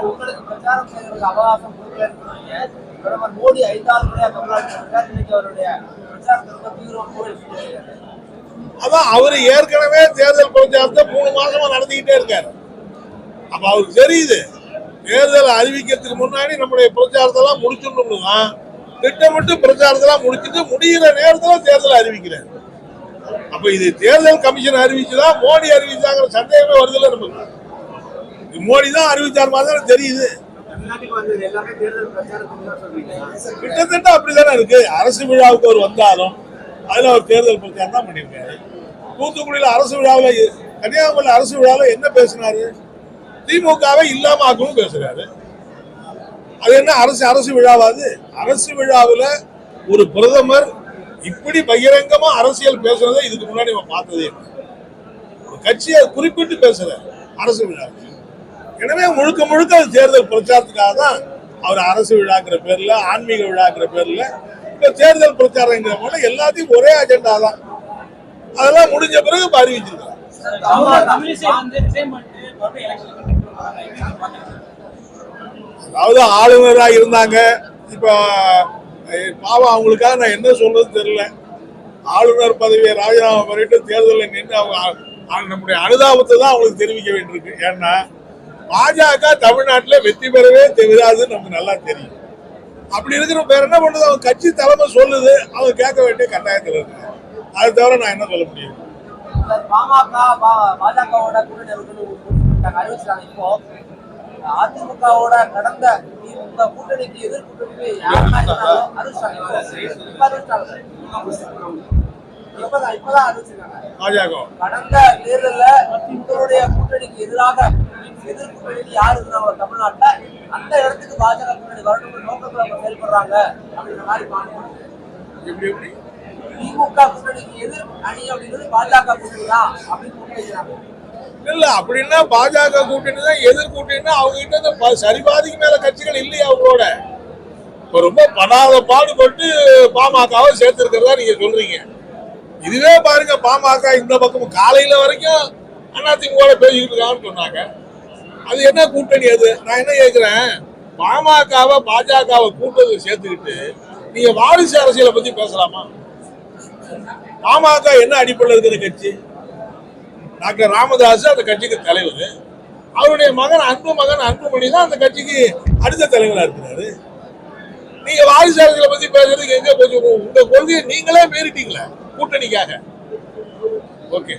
உங்களுக்கு பிரச்சாரம் செய்வதற்கு அவகாசம் கொடுக்கல. பிரதமர் மோடி 5வது முறையாக தமிழ்நாட்டில் இன்னைக்கு அவருடைய பிரச்சாரத்தை தீவிரம். அதான் அவரு ஏற்கனவே தேர்தல் பிரச்சாரத்தை 3 மாசமா நடத்திக்கிட்டே இருக்காரு. அப்ப அவருக்கு தெரியுது தேர்தல் அறிவிக்கிறதுக்கு முன்னாடி நம்முடைய பிரச்சாரத்தெல்லாம் முடிச்சுடணும்னு திட்டமிட்டு பிரச்சாரத்தெல்லாம் முடிச்சுட்டு முடிகிற நேரத்தில் தேர்தல் அறிவிக்கிறார். அப்ப இது தேர்தல் கமிஷன் அறிவிச்சுதான் மோடி அறிவிச்சாங்கிற சந்தேகமே வருதுல்ல நமக்கு. மோடி தான் அறிவிச்சார் மாதிரி தெரியுது. கிட்டத்தட்ட அப்படித்தானே இருக்கு. அரசு விழாவுக்கு அவர் வந்தாலும் அதுல அவர் தேர்தல் பிரச்சாரம் தான் பண்ணியிருக்காரு. தூத்துக்குடியில அரசு விழாவில், கன்னியாகுமரியில் அரசு விழாவில் என்ன பேசினாரு? திமுகவை இல்லாம ஆக்கணும் பேசுறாரு. அது என்ன அரசு விழாவாது? அரசு விழாவில் ஒரு பிரதமர் இப்படி பகிரங்கமா அரசியல் பேசுறதை இதுக்கு முன்னாடி நம்ம பார்த்ததே. ஒரு கட்சியை குறிப்பிட்டு பேசுற அரசு விழாவில். எனவே முழுக்க முழுக்க அது தேர்தல் பிரச்சாரத்துக்காக தான் அவர் அரசு விழாங்கிற பேர்ல, ஆன்மீக விழாங்கிற பேர்ல இப்ப தேர்தல் பிரச்சாரங்கிற போல எல்லாத்தையும் ஒரே அஜெண்டா தான். அதெல்லாம் முடிஞ்ச பிறகு அறிவிச்சிருக்காங்க. அதாவது ஆளுநராக இருந்தாங்க. இப்ப பாவம் அவங்களுக்காக நான் என்ன சொல்றது தெரியல. ஆளுநர் பதவியை ராஜினாமா பண்ணிட்டு தேர்தலில் நின்று அவங்க நம்முடைய அனுதாபத்தை தான் அவங்களுக்கு தெரிவிக்க வேண்டியிருக்கு. ஏன்னா பாஜக தமிழ்நாட்டில் வெற்றி பெறவே விடாதுன்னு நமக்கு நல்லா தெரியும். அப்படி இருக்கிற பேர் என்ன பண்றது? அவங்க கட்சி தலைமை சொல்லுது, அவங்க கேட்க வேண்டிய கட்டாயத்தில் இருக்கு. அது தவிர நான் என்ன சொல்ல முடியும்? பாஜகவோட அறிவிச்சாங்க. இப்போ அதிமுகவோட கடந்த கூட்டணிக்கு எதிர்கூட்டணிக்கு இப்பதான் அறிவிச்சிருக்காங்க. கடந்த தேர்தலில் உங்களுடைய கூட்டணிக்கு எதிராக எதிர்கூட்டணிக்கு யாரு இருந்தாங்க தமிழ்நாட்டுல, அந்த இடத்துக்கு பாஜக கூட்டணி வரணும் நோக்கத்துல செயல்படுறாங்க அப்படின்ற மாதிரி திமுக கூட்டணிக்கு எதிர் அணி அப்படின்றது பாஜக கூட்டணி தான் அப்படின்னு முன்வைக்கிறாங்க. இல்ல அப்படின்னா பாஜக கூட்டணி தான் எதிர் கூட்டணின்னா அவங்க கிட்ட சரிபாதிக்கு மேல கட்சிகள் இல்லையா அவங்களோட? இப்ப ரொம்ப படாத பாடுபட்டு பாமகவை சேர்த்திருக்கிறதா நீங்க சொல்றீங்க. இதுவே பாருங்க, பாமக இந்த பக்கம் காலையில வரைக்கும் அதிமுக பேசிக்கிட்டு இருக்காங்கன்னு சொன்னாங்க. அது என்ன கூட்டணி? அது நான் என்ன கேட்கிறேன், பாமகவை பாஜகவை கூட்டத்தை சேர்த்துக்கிட்டு நீங்க வாரிசு அரசியலை பத்தி பேசலாமா? பாமக என்ன அடிப்படையில் இருக்கிற கட்சி? டாக்டர் ராமதாஸ் அந்த கட்சிக்கு தலைவர். அவருடைய மகன் அன்புமணி தான் அந்த கட்சிக்கு அடுத்த தலைவராக இருக்கிறாரு. நீங்க வாரிசு அரசியலை பத்தி பேசுறதுக்கு எங்க போச்சு? உங்க கொள்கையை நீங்களே மீறிட்டீங்களா கூட்டணிக்காக? ஓகே.